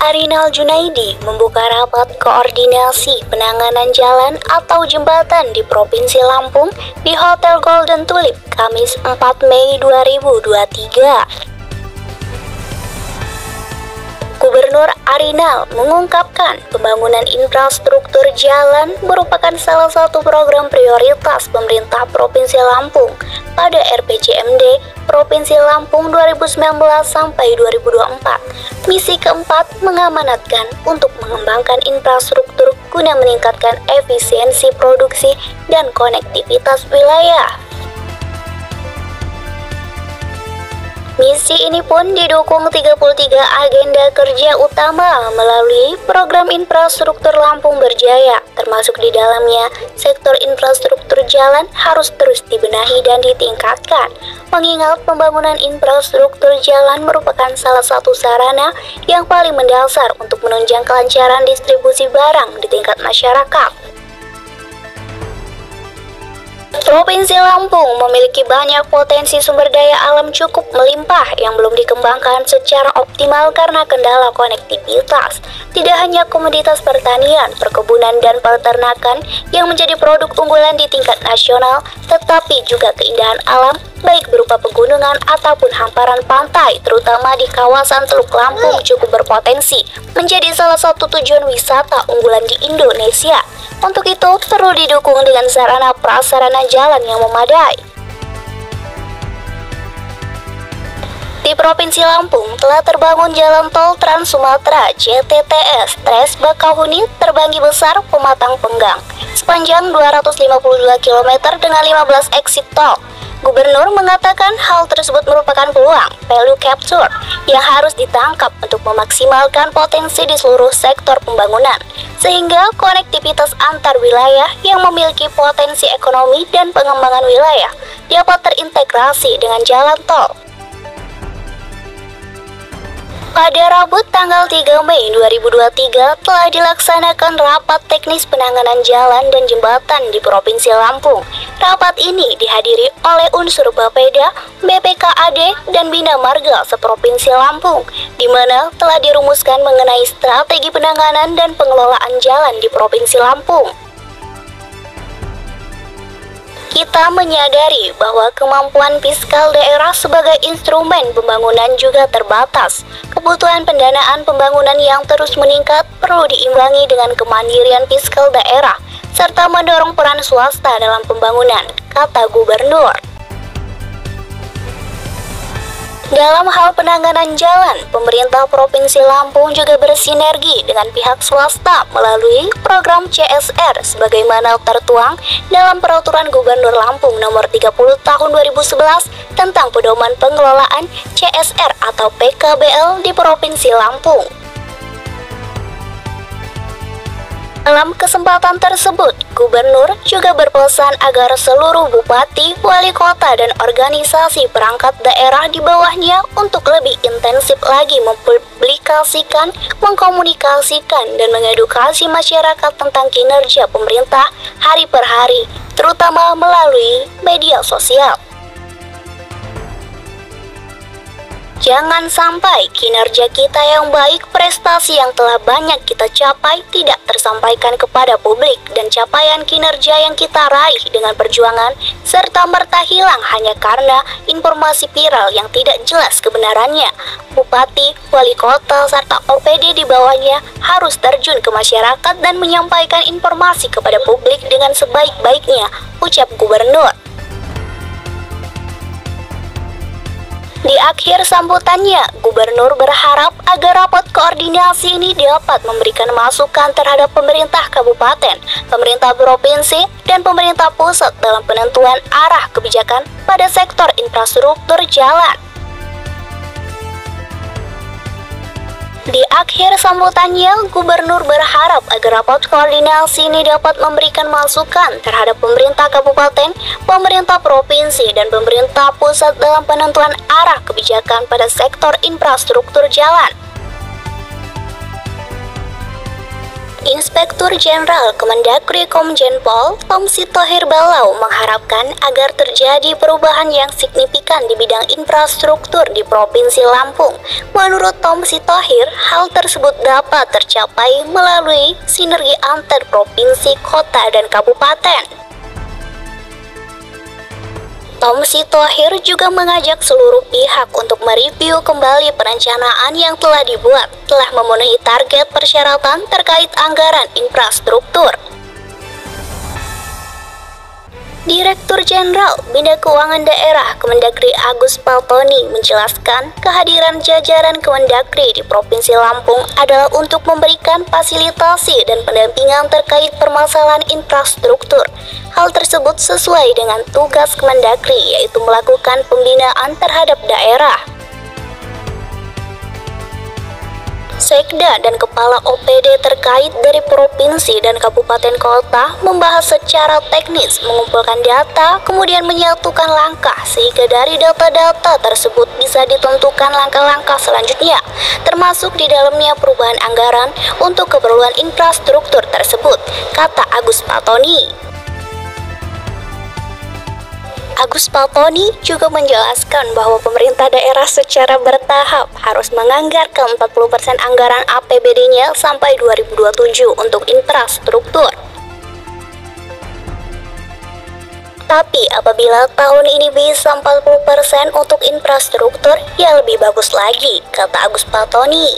Arinal Junaidi membuka rapat koordinasi penanganan jalan atau jembatan di Provinsi Lampung di Hotel Golden Tulip, Kamis 4 Mei 2023. Gubernur Arinal mengungkapkan pembangunan infrastruktur jalan merupakan salah satu program prioritas pemerintah Provinsi Lampung pada RPJMD Provinsi Lampung 2019 sampai 2024. Misi keempat mengamanatkan untuk mengembangkan infrastruktur guna meningkatkan efisiensi produksi dan konektivitas wilayah. Misi ini pun didukung 33 agenda kerja utama melalui program infrastruktur Lampung Berjaya, termasuk di dalamnya sektor infrastruktur jalan harus terus dibenahi dan ditingkatkan. Mengingat pembangunan infrastruktur jalan merupakan salah satu sarana yang paling mendasar untuk menunjang kelancaran distribusi barang di tingkat masyarakat. Provinsi Lampung memiliki banyak potensi sumber daya alam cukup melimpah yang belum dikembangkan secara optimal karena kendala konektivitas. Tidak hanya komoditas pertanian, perkebunan, dan peternakan yang menjadi produk unggulan di tingkat nasional, tetapi juga keindahan alam, baik berupa pegunungan ataupun hamparan pantai, terutama di kawasan Teluk Lampung cukup berpotensi menjadi salah satu tujuan wisata unggulan di Indonesia. Untuk itu, perlu didukung dengan sarana prasarana jalan yang memadai. Di Provinsi Lampung telah terbangun Jalan Tol Trans Sumatera JTTS Tres Bakauheni Terbanggi Besar Pematang Penggang sepanjang 252 km dengan 15 exit tol. Gubernur mengatakan hal tersebut merupakan peluang value capture yang harus ditangkap untuk memaksimalkan potensi di seluruh sektor pembangunan, sehingga konektivitas antar wilayah yang memiliki potensi ekonomi dan pengembangan wilayah dapat terintegrasi dengan jalan tol. Pada Rabu tanggal 3 Mei 2023 telah dilaksanakan rapat teknis penanganan jalan dan jembatan di Provinsi Lampung. Rapat ini dihadiri oleh unsur Bapeda, BPKAD, dan Bina Marga seprovinsi Lampung, di mana telah dirumuskan mengenai strategi penanganan dan pengelolaan jalan di Provinsi Lampung. Kita menyadari bahwa kemampuan fiskal daerah sebagai instrumen pembangunan juga terbatas. Kebutuhan pendanaan pembangunan yang terus meningkat perlu diimbangi dengan kemandirian fiskal daerah, serta mendorong peran swasta dalam pembangunan, kata Gubernur. Dalam hal penanganan jalan, pemerintah Provinsi Lampung juga bersinergi dengan pihak swasta melalui program CSR sebagaimana tertuang dalam Peraturan Gubernur Lampung Nomor 30 Tahun 2011 tentang Pedoman Pengelolaan CSR atau PKBL di Provinsi Lampung. Dalam kesempatan tersebut, Gubernur juga berpesan agar seluruh bupati, wali kota, dan organisasi perangkat daerah di bawahnya untuk lebih intensif lagi mempublikasikan, mengkomunikasikan, dan mengedukasi masyarakat tentang kinerja pemerintah hari per hari, terutama melalui media sosial. Jangan sampai kinerja kita yang baik, prestasi yang telah banyak kita capai tidak tersampaikan kepada publik, dan capaian kinerja yang kita raih dengan perjuangan serta merta hilang hanya karena informasi viral yang tidak jelas kebenarannya. Bupati, wali kota, serta OPD di bawahnya harus terjun ke masyarakat dan menyampaikan informasi kepada publik dengan sebaik-baiknya, ucap Gubernur. Di akhir sambutannya, Gubernur berharap agar rapat koordinasi ini dapat memberikan masukan terhadap pemerintah kabupaten, pemerintah provinsi, dan pemerintah pusat dalam penentuan arah kebijakan pada sektor infrastruktur jalan. Di akhir sambutannya, Gubernur berharap agar rapat koordinasi ini dapat memberikan masukan terhadap pemerintah kabupaten, pemerintah provinsi, dan pemerintah pusat dalam penentuan arah kebijakan pada sektor infrastruktur jalan. Inspektur Jenderal Kemendagri Komjenpol Tom Sitohir Balau mengharapkan agar terjadi perubahan yang signifikan di bidang infrastruktur di Provinsi Lampung. Menurut Tom Sitohir, hal tersebut dapat tercapai melalui sinergi antar provinsi, kota, dan kabupaten. Tom Sitohir juga mengajak seluruh pihak untuk mereview kembali perencanaan yang telah dibuat, telah memenuhi target persyaratan terkait anggaran infrastruktur. Direktur Jenderal Bina Keuangan Daerah Kemendagri Agus Paltoni menjelaskan kehadiran jajaran Kemendagri di Provinsi Lampung adalah untuk memberikan fasilitasi dan pendampingan terkait permasalahan infrastruktur. Hal tersebut sesuai dengan tugas Kemendagri, yaitu melakukan pembinaan terhadap daerah. Sekda dan Kepala OPD terkait dari provinsi dan kabupaten kota membahas secara teknis, mengumpulkan data, kemudian menyatukan langkah sehingga dari data-data tersebut bisa ditentukan langkah-langkah selanjutnya, termasuk di dalamnya perubahan anggaran untuk keperluan infrastruktur tersebut, kata Agus Paltoni. Agus Paltoni juga menjelaskan bahwa pemerintah daerah secara bertahap harus menganggarkan 40% anggaran APBD-nya sampai 2027 untuk infrastruktur. Tapi apabila tahun ini bisa 40% untuk infrastruktur, ya lebih bagus lagi, kata Agus Paltoni.